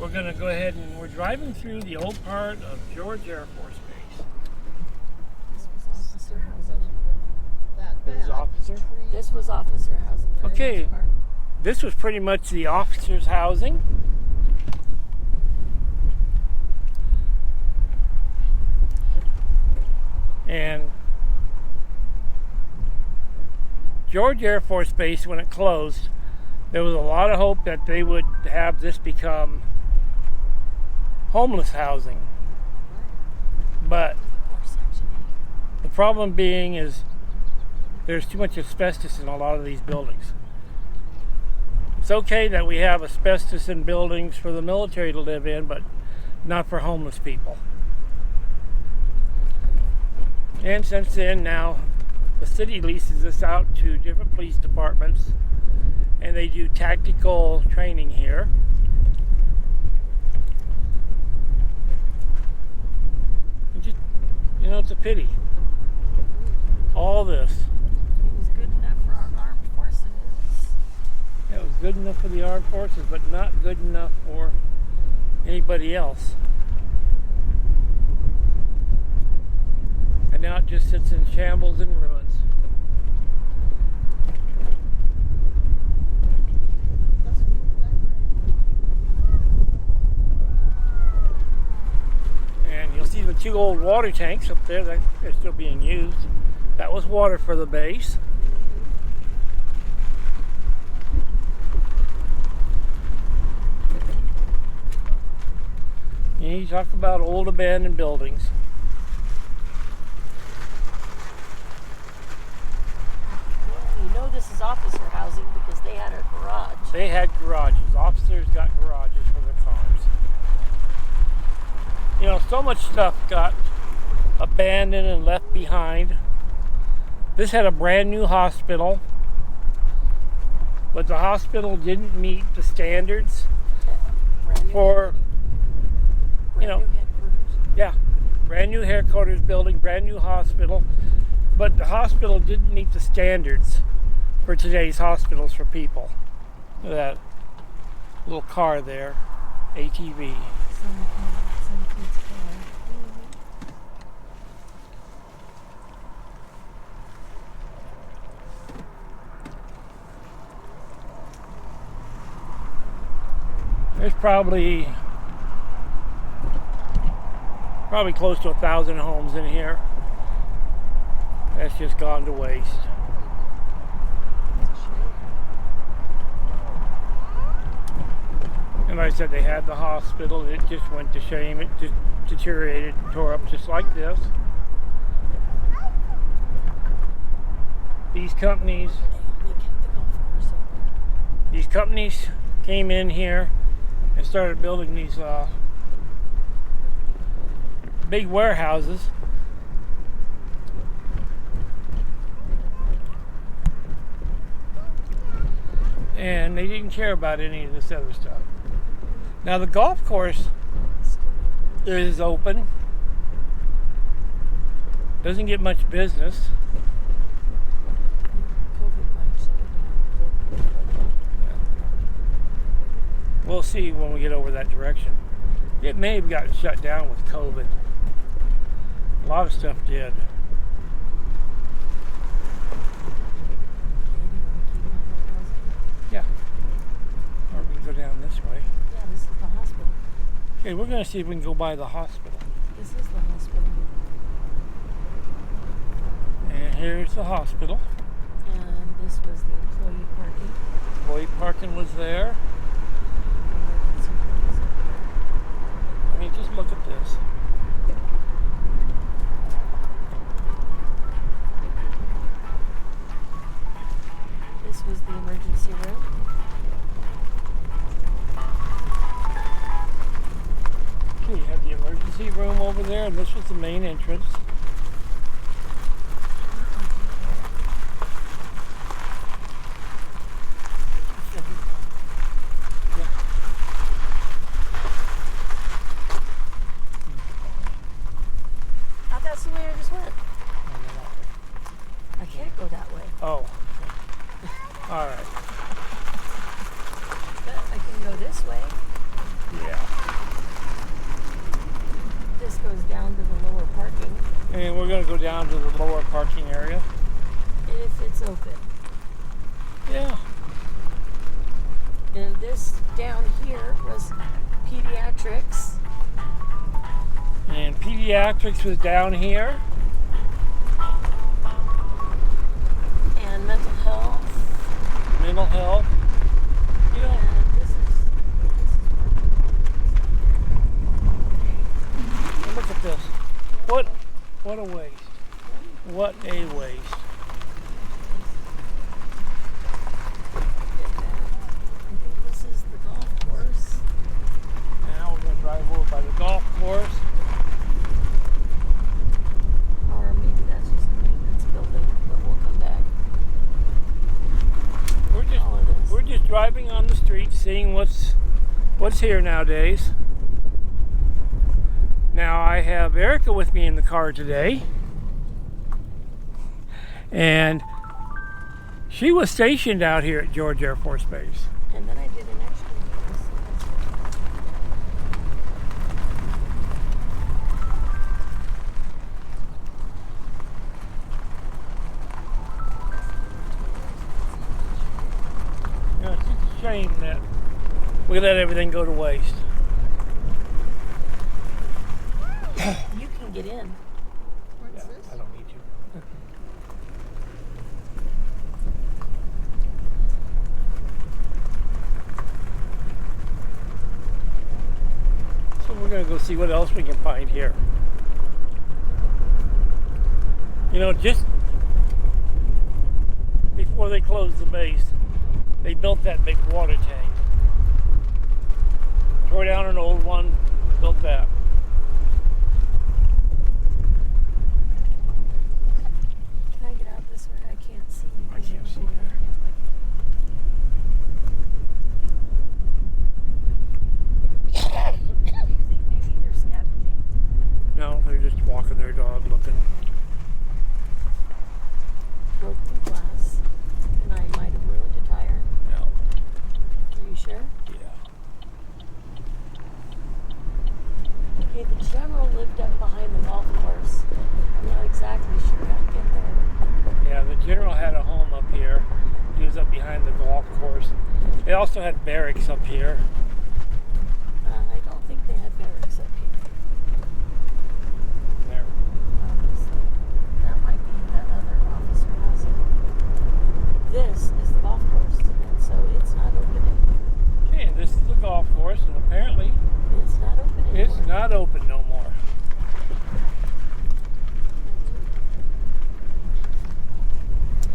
we're going to go ahead and we're driving through the old part of George Air Force Base. This was officer housing. This is officer? This was officer housing. for the Okay, most part. this was pretty much the officers' housing. And George Air Force Base, when it closed, there was a lot of hope that they would have this become homeless housing. But Or Section the problem being is there's too much asbestos in a lot of these buildings. It's okay that we have asbestos in buildings for the military to live in, but not for homeless people. And since then, now the city leases this out to different police departments, and they do tactical training here. And just, you know, it's a pity. All this. It was good enough for our armed forces. It was good enough for the armed forces, but not good enough for anybody else. And now it just sits in shambles and ruins. And you'll see the two old water tanks up there that are still being used. That was water for the base. And you talk about old abandoned buildings. You know this is officer housing because they had a garage. They had garages. Officers got garages for their cars. You know, so much stuff got abandoned and left behind. This had a brand new hospital, but the hospital didn't meet the standards Brand new, for, you know, brand new headquarters. yeah, brand new headquarters building, brand new hospital, but the hospital didn't meet the standards for today's hospitals for people. Look at that little car there, ATV. Some kids' car. There's probably close to 1,000 homes in here. That's just gone to waste. And like I said, they had the hospital. It just went to shame. It just deteriorated, tore up just like this. These companies They only kept the golf course open. These companies came in here and started building these big warehouses. And they didn't care about any of this other stuff. Now the golf course is open. Doesn't get much business. COVID might have shut it down. We'll see when we get over that direction. It may have gotten shut down with COVID. A lot of stuff did. Yeah. Or we can go down this way. Yeah, this is the hospital. Okay, we're going to see if we can go by the hospital. This is the hospital. And here's the hospital. And this was the employee parking. Employee parking was there. Emergency room is up there. I mean, just look at this. This was the emergency room. Okay, you have the emergency room over there, and this was the main entrance. Oh, that's the way I just went. I can't go that way. Oh, all right. But I can go this way. Yeah. And we're going to go down to the lower parking area. If it's open. Yeah. And this down here was pediatrics. And pediatrics was down here. And mental health. Mental health. You know, And this is look at this. What a waste. What a waste. I think this is the golf course. Now we're going to drive over by the golf course. Or maybe that's just a maintenance building, but we'll come back. All of this. We're just driving on the street, seeing what's here nowadays. Now I have Erica with me in the car today, and she was stationed out here at George Air Force Base. And then I did an extra one. You know, it's just a shame that we let everything go to waste. You can get in. What's Yeah, this? I don't need to. So we're going to go see what else we can find here. You know, just before they closed the base, they built that big water tank. Tore down an old one, built that. Can I get out this way? I can't see. I can't see Do you think maybe they're scavenging? No, they're just walking their dog looking. Broken glass. And I might have ruined a tire. No. Are you sure? Yeah. Okay, the general lived up behind the golf course. I'm not exactly sure how to get there. Yeah, the general had a home up here. He was up behind the golf course. They also had barracks up here. I don't think they had barracks up here. There. So that might be that other officer housing. This is the golf course, and so it's not open anymore. Okay, this is the golf course, and apparently It's not open anymore. it's not open no more.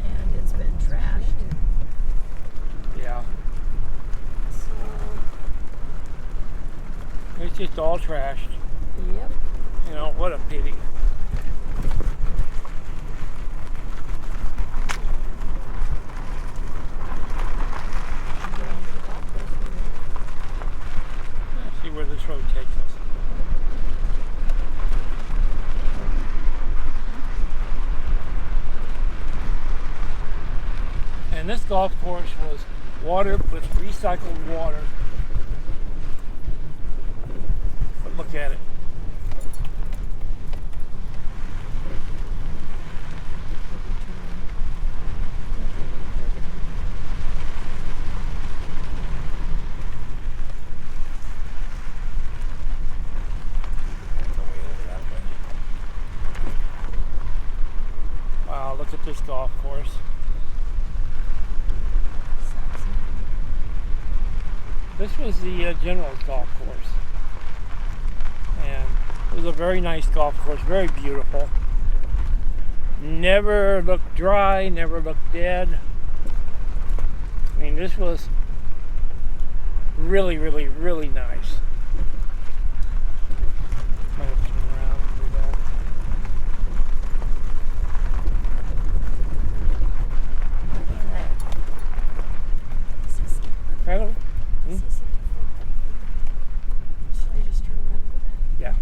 And it's been trashed. Yeah. So, It's just all trashed. yep. You know, what a pity. I'm going to the golf course for a minute. Let's see where this road takes us. And this golf course was watered with recycled water. But look at it. Wow, look at this golf course. This was the General's golf course. And it was a very nice golf course, very beautiful. Never looked dry, never looked dead. I mean, this was really, really, really nice. Might have to turn around and do that. Hello? Hmm? Should I just turn around and go back? Yeah.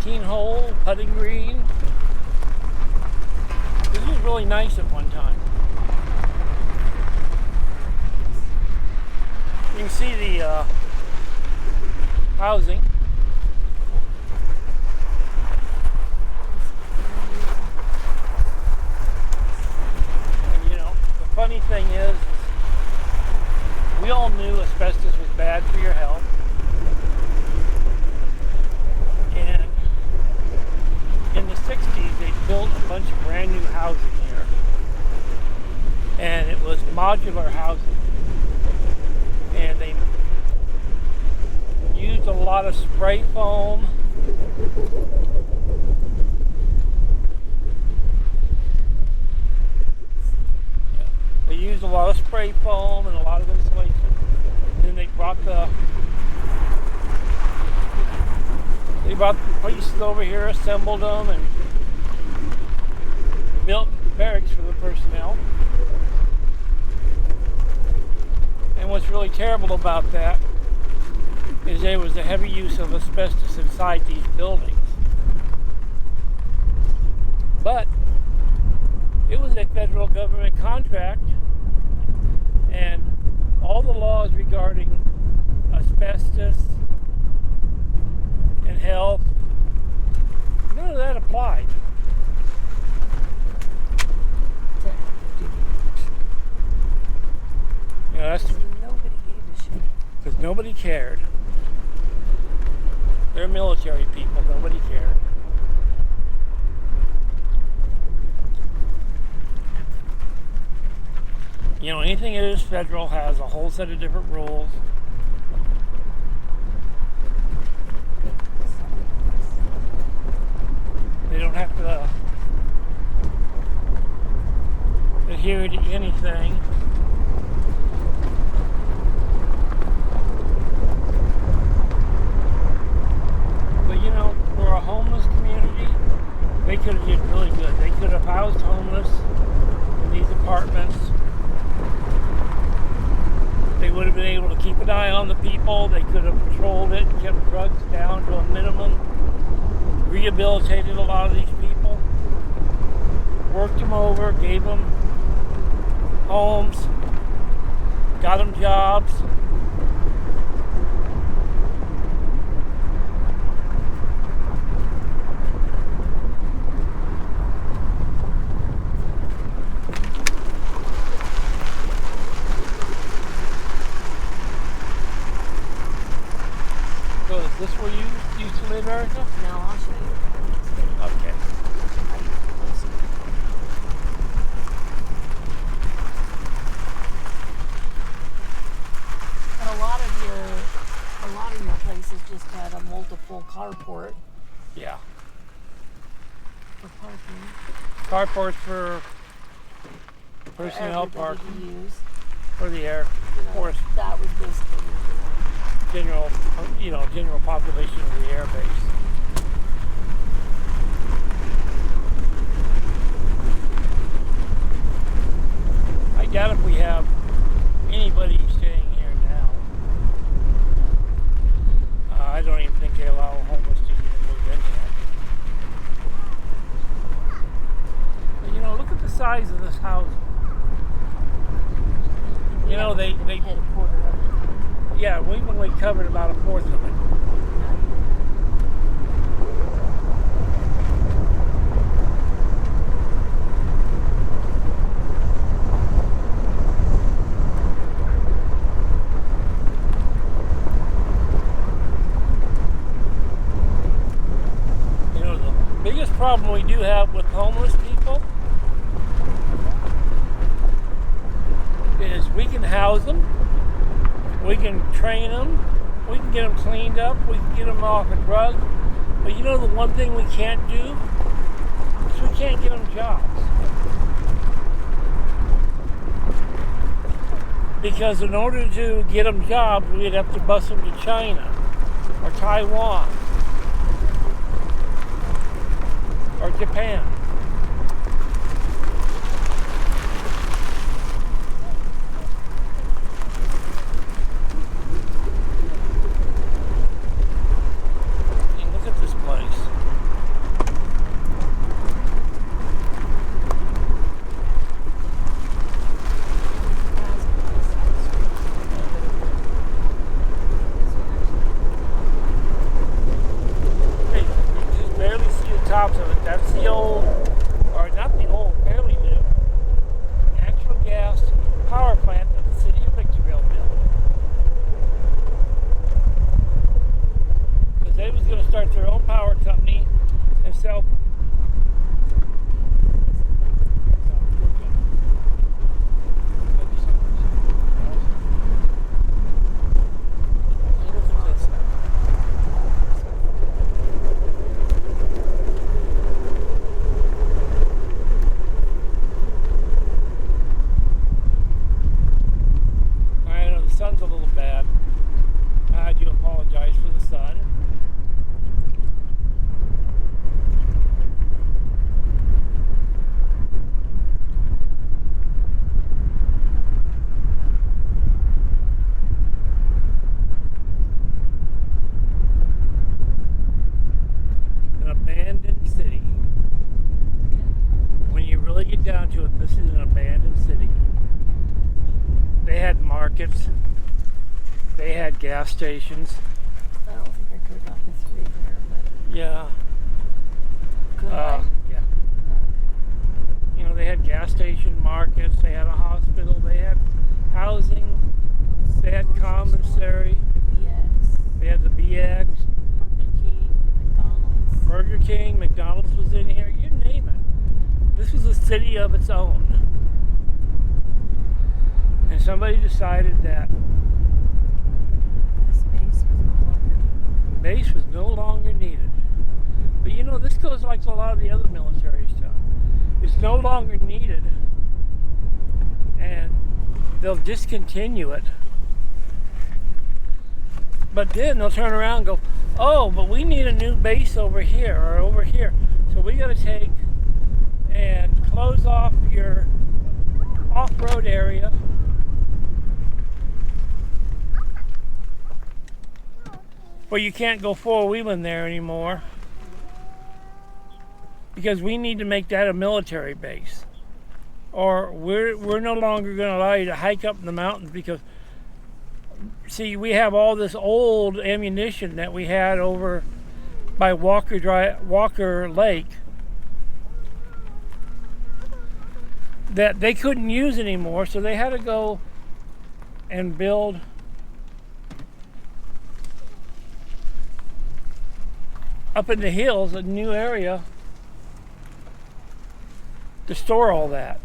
18-hole putting green. This was really nice at one time. You can see the housing. And, you know, the funny thing is we all knew asbestos was bad for your health. And in the 60s, they built a bunch of brand new housing here. And it was modular housing. And they used a lot of spray foam. They used a lot of spray foam and a lot of insulation. And then they brought the pieces over here, assembled them, and built barracks for the personnel. And what's really terrible about that is there was a heavy use of asbestos inside these buildings. But it was a federal government contract, and all the laws regarding asbestos and health, none of that applied. You know, that's Nobody gave a shit. because nobody cared. They're military people, nobody cared. You know, anything that is federal has a whole set of different rules. They don't have to adhere to anything. But you know, for a homeless community, they could have did really good. They could have housed homeless in these apartments. They would have been able to keep an eye on the people. They could have patrolled it, kept drugs down to a minimum, rehabilitated a lot of these people, worked them over, gave them homes, got them jobs. So is this where you used to live, Erica? No, I'll show you. Okay. But a lot of your places just had a multiple carport Yeah. for parking. Carports for personnel everybody parking, to use. for the air You know, force, that was basically general population of the air base. I doubt if we have anybody staying here now. I don't even think they allow homeless to even move in here. But you know, look at the size of this house. You know, they had a quarter of it. yeah, we've only covered about a fourth of it. You know, the biggest problem we do have with homeless people is we can house them, we can train them, we can get them cleaned up, we can get them off of drugs. But you know the one thing we can't do is we can't get them jobs. Because in order to get them jobs, we'd have to bus them to China or Taiwan or Japan. And look at this place. tops of it. That's the old, or not the old, fairly new, natural gas power plant that the city of Victorville built. Because they was going to start their own power company and sell. Sun's a little bad. I do apologize for the sun. An abandoned city. When you really get down to it, this is an abandoned city. They had markets. They had gas stations. I don't think I could have gotten through there, but Yeah. could I? Yeah. You know, they had gas station markets. They had a hospital. They had housing. They had Grocery commissary. BX, They had the BX. Burger King, McDonald's. Burger King, McDonald's was in here. You name it. This was a city of its own. And somebody decided that base was no longer needed. But you know, this goes like a lot of the other military stuff. It's no longer needed, and they'll discontinue it. But then they'll turn around and go, oh, but we need a new base over here or over here. So we got to take and close off your off-road area. Well, you can't go four-wheeling there anymore because we need to make that a military base. Or we're no longer going to allow you to hike up in the mountains because, see, we have all this old ammunition that we had over by Walker Lake that they couldn't use anymore, so they had to go and build up in the hills, a new area to store all that.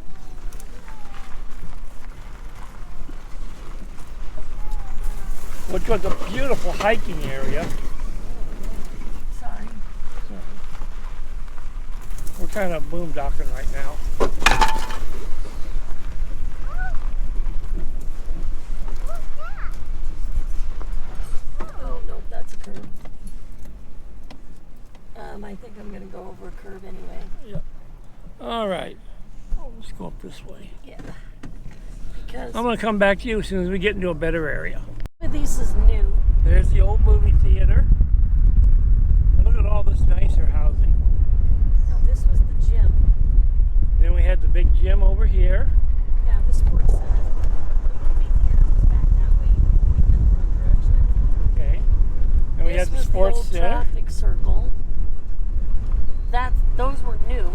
Which was a beautiful hiking area. Sorry. We're kind of boondocking right now. Oh, no, that's a curve. I think I'm going to go over a curve anyway. Yeah. All right. Oh, let's go up this way. Yeah. Because I'm going to come back to you as soon as we get into a better area. this is new. There's the old movie theater. And look at all this nicer housing. No, this was the gym. Then we had the big gym over here. Yeah, the sports center. The movie theater was back that way. We went in the wrong direction. Okay. And we had the This sports was the old center. traffic circle. Those were new.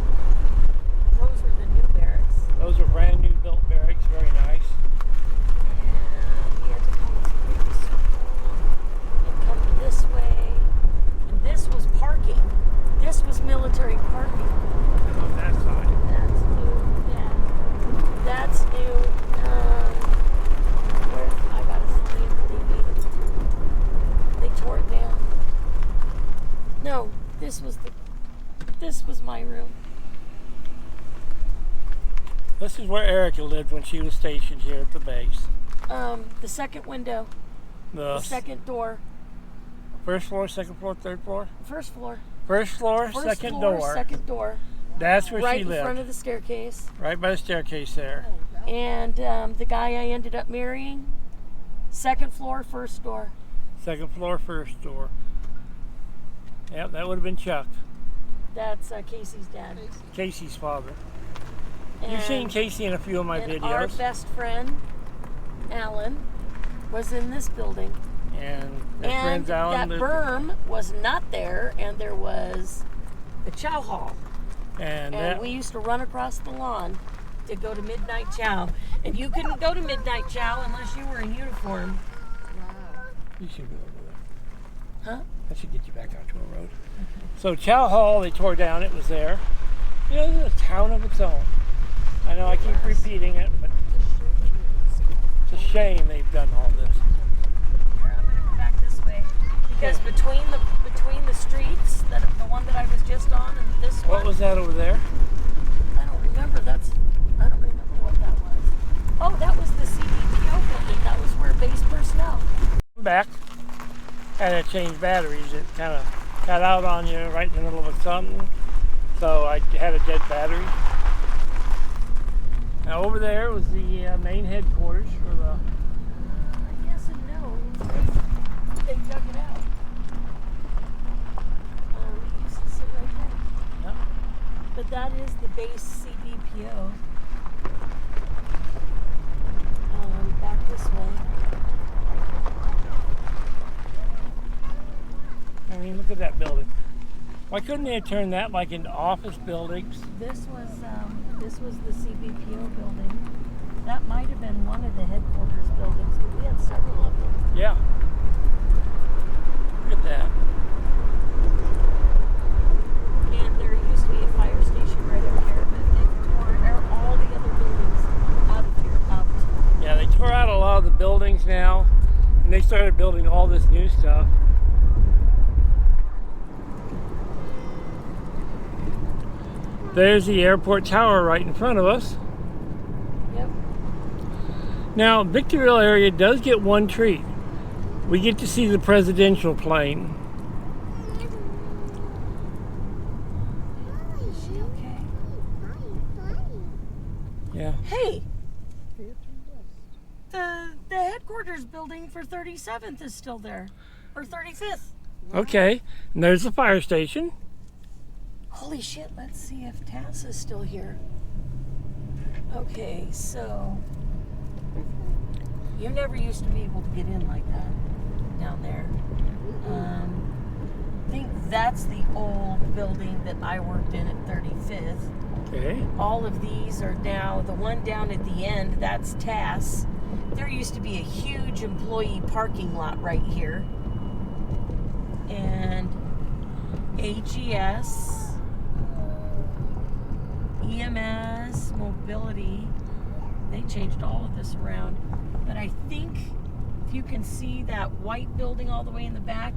Those were the new barracks. Those were brand new built barracks, very nice. And we had to come through the circle and come this way. And this was parking. This was military parking. And on that side. That's new. Yeah. That's new. Where I got a sleeve, they tore it down. No, this was my room. This is where Erica lived when she was stationed here at the base. The second window, the second door, first floor, second floor, third floor? first floor. First floor, First second floor, door. second door. That's where Right she in lived. front of the staircase. Right by the staircase there. And the guy I ended up marrying, second floor, first door. Second floor, first door. Yep, that would have been Chuck, That's Casey's dad. Casey's father. And, You've seen Casey in a few of my and our videos. best friend, Alan, was in this building. And their And friends Alan that lived berm was not there, and there was the chow hall. And And we used to run across the lawn to go to midnight chow. And you couldn't go to midnight chow unless you were in uniform. you should go over there. Huh? That should get you back onto a road. So Chow Hall, they tore down. It was there. You know, it's a town of its own. I know I keep repeating it, but it's a shame they've done all this. Here, I'm gonna go back this way. Because between the streets, the one that I was just on and this one. What was that over there? I don't remember. I don't remember what that was. Oh, that was the CDPO building. That was where base personnel. Back. Had to change batteries. It kind of cut out on you right in the middle of something. So I had a dead battery. Now over there was the main headquarters for the... Yes and no. They dug it out. We used to sit right there. Yep. But that is the base CDPO. Back this way. I mean, look at that building. Why couldn't they have turned that like into office buildings? This was the CBPO building. That might have been one of the headquarters buildings, but we had several of them. Yeah. Look at that. And there used to be a fire station right up here, but they tore all the other buildings out of here. Yeah, they tore out a lot of the buildings now, and they started building all this new stuff. There's the airport tower right in front of us. Yep. Now, Victorville area does get one treat. We get to see the presidential plane. Is she okay? Yeah. Hey! The headquarters building for 37th is still there. Or 35th. Okay. And there's the fire station. Holy shit, let's see if Tass is still here. Okay, so you never used to be able to get in like that down there. I think that's the old building that I worked in at 35th. Okay. All of these are now, the one down at the end, that's Tass. There used to be a huge employee parking lot right here. And AGS, EMS, mobility, they changed all of this around. But I think if you can see that white building all the way in the back,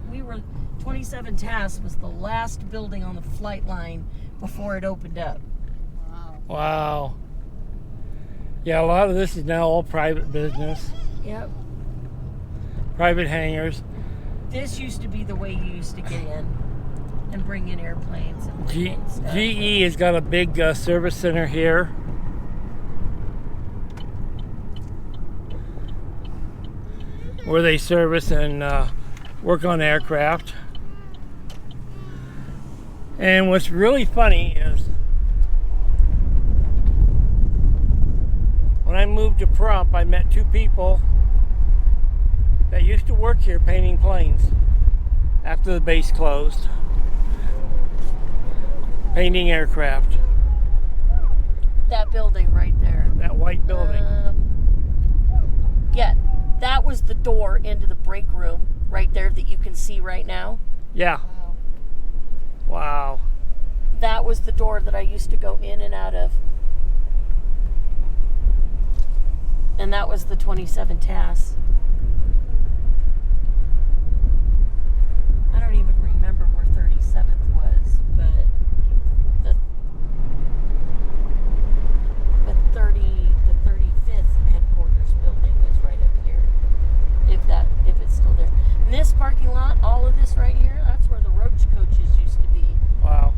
27 TAS was the last building on the flight line before it opened up. Wow. Yeah, a lot of this is now all private business. Yep. Private hangars. This used to be the way you used to get in and bring in airplanes and stuff. GE has got a big service center here. Where they service and work on aircraft. And what's really funny is when I moved to Pahrump, I met two people that used to work here painting planes after the base closed. Painting aircraft. That building right there. That white building. Yeah, that was the door into the break room right there that you can see right now. Yeah. Wow. That was the door that I used to go in and out of. And that was the 27 TAS. I don't even remember where 37th was, but the 35th headquarters building is right up here. If it's still there. And this parking lot, all of this right here, that's where the Roach coaches used to be. Wow.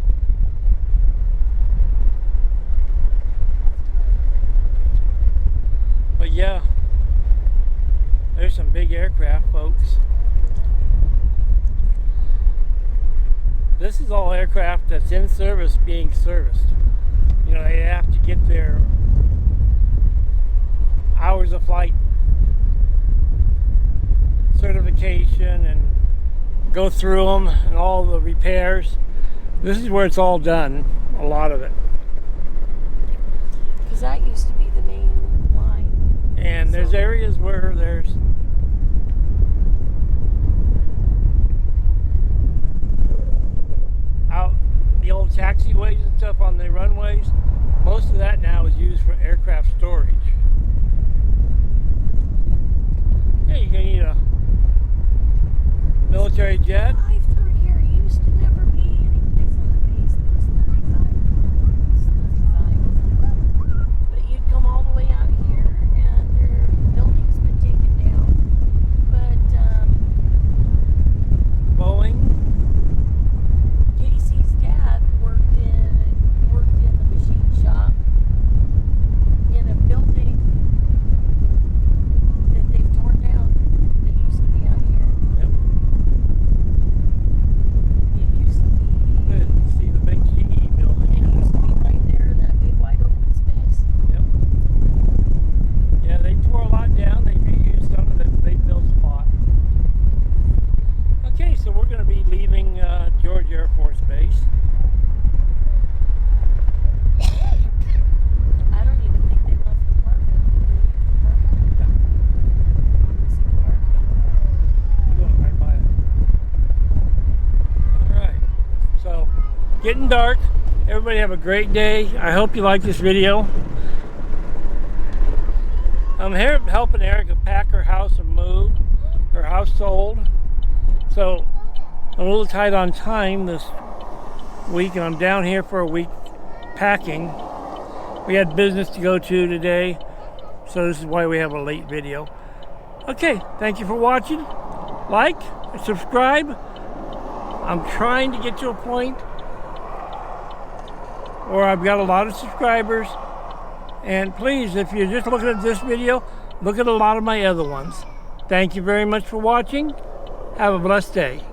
But yeah, there's some big aircraft, folks. This is all aircraft that's in service being serviced. You know, they have to get their hours of flight certification and go through them and all the repairs. This is where it's all done, a lot of it. Because that used to be the main line. And there's areas where there's out the old taxiways and stuff on the runways. Most of that now is used for aircraft storage. Yeah, you're gonna need a military jet. Drive through here used to never be any place on the base that was 35. It's 35. But you'd come all the way out here and their building's been taken down. But Boeing. Casey's dad worked in the machine shop in a building that they've torn down that used to be out here. Yep. It used to be See the big GE building. It used to be right there, that big wide open space. Yep. Yeah, they tore a lot down. They reused some of it. They built a lot. Okay, so we're going to be leaving George Air Force Base. I don't even think they left the parking. Did they leave the parking? I want to see the parking. You're going right by it. All right. So, getting dark. Everybody have a great day. I hope you like this video. I'm here helping Erica pack her house and move. Her house sold. So, I'm a little tight on time this week, and I'm down here for a week packing. We had business to go to today, so this is why we have a late video. Okay, thank you for watching. Like, subscribe. I'm trying to get to a point where I've got a lot of subscribers. And please, if you're just looking at this video, look at a lot of my other ones. Thank you very much for watching. Have a blessed day.